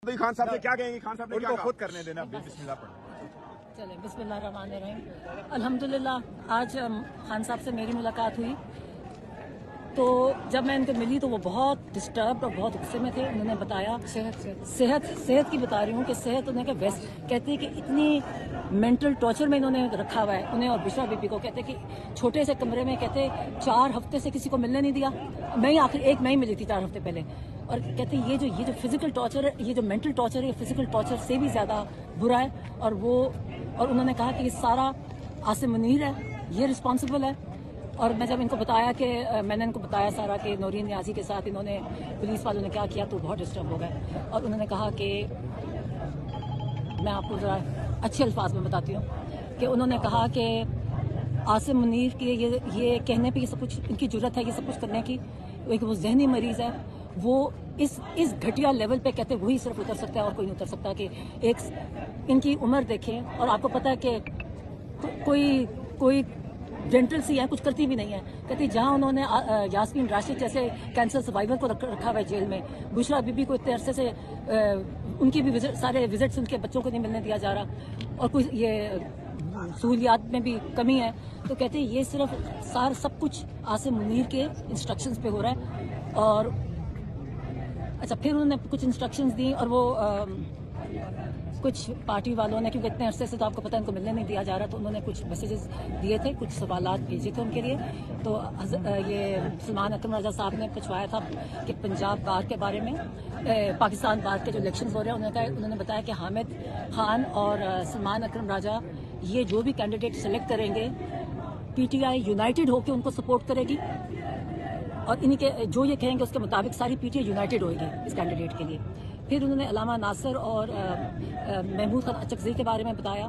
خان صاحب سے کیا کہیں گے؟ خان صاحب نے ان کو خود کرنے دینا. بسم اللہ پڑھیں. چلیں بسم اللہ الرحمن الرحیم. الحمدللہ آج خان صاحب سے میری ملاقات ہوئی تو جب میں ان کو ملی تو وہ بہت ڈسٹربڈ اور بہت غصے میں تھے. انہوں نے بتایا صحت کی بتا رہی ہوں کہ صحت انہیں کہ ویسٹ کہتے ہیں کہ اتنی مینٹل ٹارچر میں انہوں نے رکھا ہوا ہے انہیں اور بشرا بی بی کو. کہتے کہ چھوٹے سے کمرے میں کہتے 4 ہفتے سے کسی کو ملنے نہیں دیا. میں آخر ایک میں ہی ملی تھی 4 ہفتے پہلے. اور کہتے ہیں یہ جو فزیکل ٹارچر ہے, یہ جو مینٹل ٹارچر ہے, یہ فزیکل ٹارچر سے بھی زیادہ برا ہے. اور انہوں نے کہا کہ یہ سارا عاصم منیر ہے, یہ رسپانسبل ہے. اور میں جب ان کو بتایا کہ میں نے ان کو بتایا سارا کہ نورین نیازی کے ساتھ انہوں نے پولیس والوں نے کیا کیا تو بہت ڈسٹرب ہو گئے. اور انہوں نے کہا کہ میں آپ کو ذرا اچھے الفاظ میں بتاتی ہوں کہ انہوں نے کہا کہ عاصم منیر کے یہ کہنے پہ یہ سب کچھ ان کی جرت ہے یہ سب کچھ کرنے کی. ایک وہ ذہنی مریض ہے, وہ اس گھٹیا لیول پہ کہتے وہی صرف اتر سکتا ہے اور کوئی نہیں اتر سکتا. کہ ایک ان کی عمر دیکھیں اور آپ کو پتہ ہے کہ کوئی جینٹل سی ہے, کچھ کرتی بھی نہیں ہے. کہتی جہاں انہوں نے یاسمین راشد جیسے کینسر سروائیور کو رکھا ہوا ہے جیل میں, بشرا بی بی کو اتنے عرصے سے ان کی بھی سارے وزٹس ان کے بچوں کو نہیں ملنے دیا جا رہا, اور کوئی یہ سہولیات میں بھی کمی ہے. تو کہتے ہیں یہ صرف سب کچھ عاصم منیر کے انسٹرکشنز پہ ہو رہا ہے. اور اچھا پھر انہوں نے کچھ انسٹرکشنز دی اور وہ کچھ پارٹی والوں نے, کیونکہ اتنے عرصے سے تو آپ کو پتہ ان کو ملنے نہیں دیا جا رہا, تو انہوں نے کچھ میسیجز دیے تھے, کچھ سوالات بھیجے تھے ان کے لیے. تو یہ سلمان اکرم راجہ صاحب نے پوچھوایا تھا کہ پنجاب بار کے بارے میں, پاکستان بار کے جو الیکشنز ہو رہے ہیں, انہوں نے بتایا کہ حامد خان اور سلمان اکرم راجہ یہ جو بھی کینڈیڈیٹ سلیکٹ کریں گے پی ٹی آئی یونائٹڈ ہو کے ان کو سپورٹ کرے گی, اور انہیں کے جو یہ کہیں گے اس کے مطابق ساری پی ٹی آئی یونائٹڈ ہوئے گی اس کینڈیڈیٹ کے لیے. پھر انہوں نے علامہ ناصر اور محمود خان اچکزئی کے بارے میں بتایا.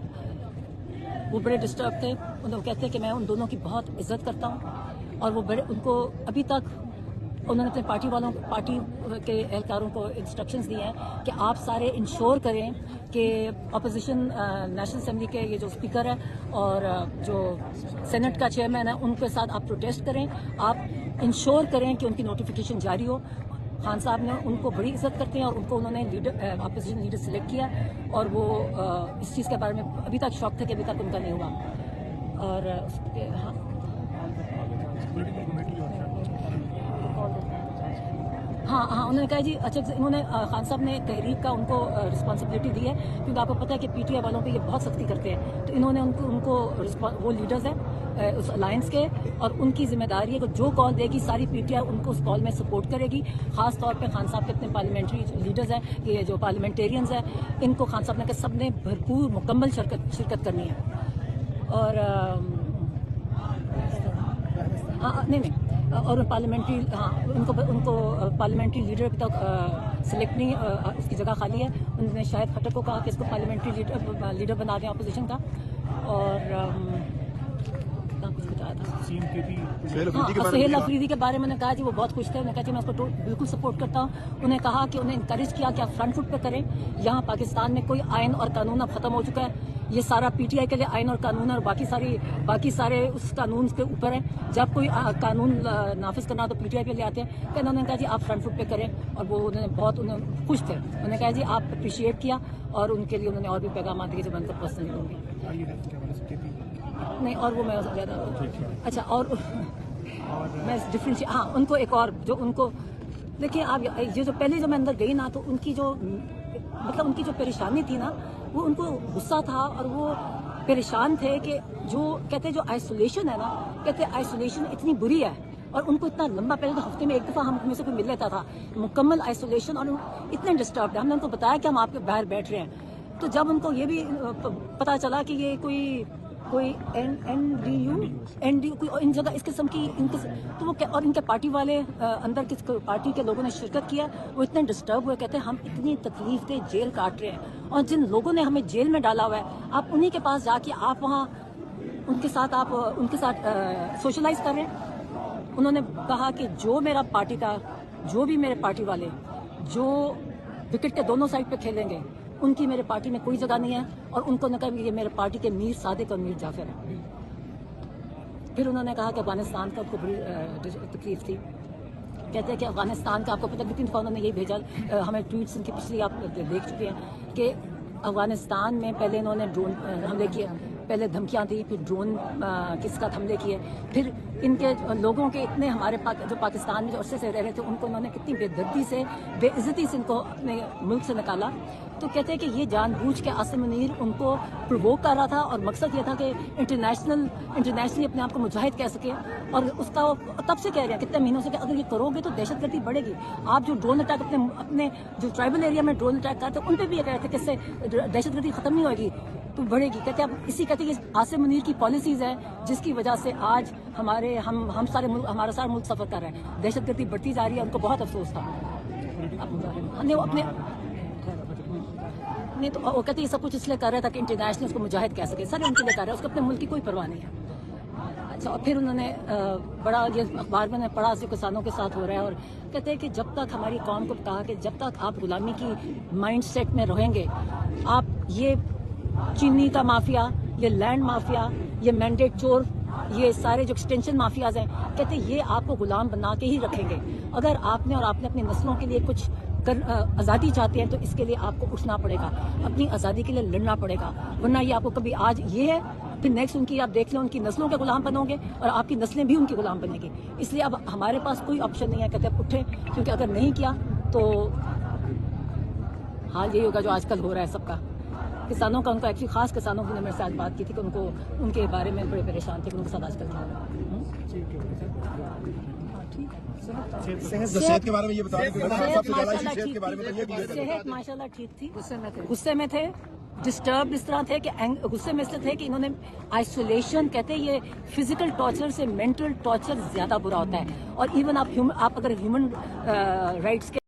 وہ بڑے ڈسٹرب تھے. انہوں کہتے ہیں کہ میں ان دونوں کی بہت عزت کرتا ہوں, اور وہ ان کو ابھی تک انہوں نے اپنے پارٹی کے اہلکاروں کو انسٹرکشنز دیے ہیں کہ آپ سارے انشور کریں کہ اپوزیشن نیشنل اسمبلی کے یہ جو اسپیکر ہے اور جو سینٹ کا چیئرمین ہے ان کے ساتھ آپ پروٹیسٹ کریں, آپ انشور کریں کہ ان کی نوٹیفیکیشن جاری ہو. خان صاحب نے ان کو بڑی عزت کرتے ہیں اور ان کو انہوں نے اپوزیشن لیڈر سلیکٹ کیا, اور وہ اس چیز کے بارے میں ابھی تک شوق تھا کہ ابھی تک ان کا نہیں ہوا. اور ہاں انہوں نے کہا جی اچھا, انہوں نے خان صاحب نے تحریک کا ان کو رسپانسبلٹی دی ہے, کیونکہ آپ کو پتہ ہے کہ پی ٹی آئی والوں پہ یہ بہت سختی کرتے ہیں. تو انہوں نے ان کو وہ لیڈرز ہیں اس الائنس کے, اور ان کی ذمہ داری ہے کہ جو کال دے گی ساری پی ٹی آئی ان کو اس کال میں سپورٹ کرے گی. خاص طور پہ خان صاحب کے اپنے پارلیمنٹری لیڈرز ہیں, یہ جو پارلیمنٹیرینز ہیں, ان کو خان صاحب نے کہا سب نے بھرپور مکمل شرکت کرنی ہے. اور نہیں اور پارلیمنٹری ان کو پارلیمنٹری لیڈر ابھی تک سلیکٹ نہیں, اس کی جگہ خالی ہے. انہوں نے شاید خٹک کو کہا کہ اس کو پارلیمنٹری لیڈر بنا دیں اپوزیشن کا. اور کچھ بتایا تھا سہیل افریدی کے بارے میں نے کہا جی وہ بہت خوش تھے. انہوں نے کہا جی میں اس کو بالکل سپورٹ کرتا ہوں. انہیں کہا کہ انہیں انکریج کیا کہ آپ فرنٹ فٹ پہ کریں. یہاں پاکستان میں کوئی آئین اور قانون اب ختم ہو چکا ہے. یہ سارا پی ٹی آئی کے لیے آئین اور قانون ہے, اور باقی سارے اس قانون کے اوپر ہیں. جب کوئی قانون نافذ کرنا تو پی ٹی آئی پہ لے آتے ہیں. کہ انہوں نے کہا جی آپ فرنٹ فٹ پہ کریں, اور وہ انہوں نے خوش تھے. انہوں نے کہا جی آپ اپریشیٹ کیا, اور ان کے لیے انہوں نے اور بھی پیغامات دیے جو میں ان کو پرسنلی دوں گی. نہیں اور وہ میں زیادہ اچھا, اور میں ڈفرینشیٹ ان کو ایک اور جو ان کو دیکھیں آپ یہ جو پہلے جو میں اندر گئی نا, تو ان کی جو مطلب ان کی جو پریشانی تھی نا, وہ ان کو غصہ تھا اور وہ پریشان تھے کہ جو کہتے جو آئسولیشن ہے نا, کہتے آئسولیشن اتنی بری ہے. اور ان کو اتنا لمبا, پہلے تو ہفتے میں ایک دفعہ ہم میں سے کوئی مل لیتا تھا, مکمل آئسولیشن, اور اتنے ڈسٹربڈ. ہم نے ان کو بتایا کہ ہم آپ کے باہر بیٹھ رہے ہیں. تو جب ان کو یہ بھی پتا چلا کہ یہ کوئی این ڈی کوئی ان جگہ اس قسم کی تو وہ اور ان کے پارٹی والے اندر کس پارٹی کے لوگوں نے شرکت کیا, وہ اتنے ڈسٹرب ہوئے. کہتے ہیں ہم اتنی تکلیف دے جیل کاٹ رہے ہیں, اور جن لوگوں نے ہمیں جیل میں ڈالا ہوا ہے آپ انہی کے پاس جا کے آپ وہاں ان کے ساتھ سوشلائز کر رہے ہیں. انہوں نے کہا کہ جو بھی میرے پارٹی والے جو وکٹ کے دونوں سائڈ پہ کھیلیں گے ان کی میرے پارٹی میں کوئی جگہ نہیں ہے. اور ان کو نے کہا کہ یہ میرے پارٹی کے میر صادق اور میر جعفر ہیں. پھر انہوں نے کہا کہ افغانستان کا کو بڑی تکلیف تھی. کہتے ہیں کہ افغانستان کا آپ کو پتہ کتنی دفعہ انہوں نے یہ بھیجا ہمیں ٹویٹس ان کی پچھلی آپ دیکھ چکے ہیں کہ افغانستان میں پہلے انہوں نے ڈرون حملے کیے, پہلے دھمکیاں دی, پھر ڈرون کے ساتھ حملے کیے, پھر ان کے لوگوں کے اتنے ہمارے جو پاکستان میں جو عرصے سے رہ رہے تھے ان کو انہوں نے کتنی بے دردی سے بے عزتی سے ان کو اپنے ملک سے نکالا. تو کہتے ہیں کہ یہ جان بوجھ کے عاصم منیر ان کو پرووک کر رہا تھا اور مقصد یہ تھا کہ انٹرنیشنلی اپنے آپ کو مجاہد کہہ سکے, اور اس کا وہ تب سے کہہ رہے ہیں کتنے مہینوں سے کہ اگر یہ کرو گے تو دہشت گردی بڑھے گی. آپ جو ڈرون اٹیک اپنے جو ٹرائبل ایریا میں ڈرون اٹیک کرتے ہیں ان پہ بھی یہ کہہ رہے تھے کہ اس سے دہشت گردی ختم نہیں ہوئے گی تو بڑھے گی. کہتے ہیں کہتے ہیں عاصم منیر کی پالیسیز ہیں جس کی وجہ سے آج ہمارا سارا ملک سفر کر رہا ہے, دہشت گردی بڑھتی جا رہی ہے. ان کو بہت افسوس تھا. وہ اپنے نہیں تو وہ کہتے ہیں یہ سب کچھ اس لیے کر رہا تھا کہ انٹرنیشنل اس کو مجاہد کہہ سکے. سر ان کے لیے کر رہا ہے, اس کو اپنے ملک کی کوئی پرواہ نہیں ہے. اچھا, اور پھر انہوں نے بڑا یہ اخبار میں نے پڑھا جو کسانوں کے ساتھ ہو رہا ہے, اور کہتے ہیں کہ جب تک ہماری قوم کو کہا کہ جب تک آپ غلامی کی مائنڈ سیٹ میں رہیں گے, آپ یہ چینی کا مافیا, یہ لینڈ مافیا, یہ مینڈیٹ چور, یہ سارے جو ایکسٹینشن مافیاز ہیں, کہتے ہیں یہ آپ کو غلام بنا کے ہی رکھیں گے. اگر آپ نے اور آپ نے اپنی نسلوں کے لیے کچھ آزادی چاہتے ہیں تو اس کے لیے آپ کو اٹھنا پڑے گا, اپنی آزادی کے لیے لڑنا پڑے گا, ورنہ یہ آپ کو کبھی آج یہ ہے پھر نیکسٹ ان کی آپ دیکھ لیں ان کی نسلوں کے غلام بنو گے اور آپ کی نسلیں بھی ان کی غلام بنے گی. اس لیے اب ہمارے پاس کوئی آپشن نہیں ہے. کہتے ہیں اٹھیں, کیونکہ اگر نہیں کیا تو حال یہی ہوگا جو آج کل ہو رہا ہے سب کا. کسانوں کا ان کو ایکچولی خاص کسانوں کی نے میرے ساتھ بات کی تھی کہ ان کو ان کے بارے میں بڑے پریشان تھے کہ ان کے ساتھ آج کل صحت کے بارے میں یہ بتا صحت ماشاء اللہ ٹھیک تھی. غصے میں تھے, ڈسٹرب اس طرح تھے کہ غصے میں اس طرح تھے کہ انہوں نے آئسولیشن, کہتے ہیں یہ فزیکل ٹارچر سے مینٹل ٹارچر زیادہ برا ہوتا ہے. اور ایون آپ اگر ہیومن رائٹس کے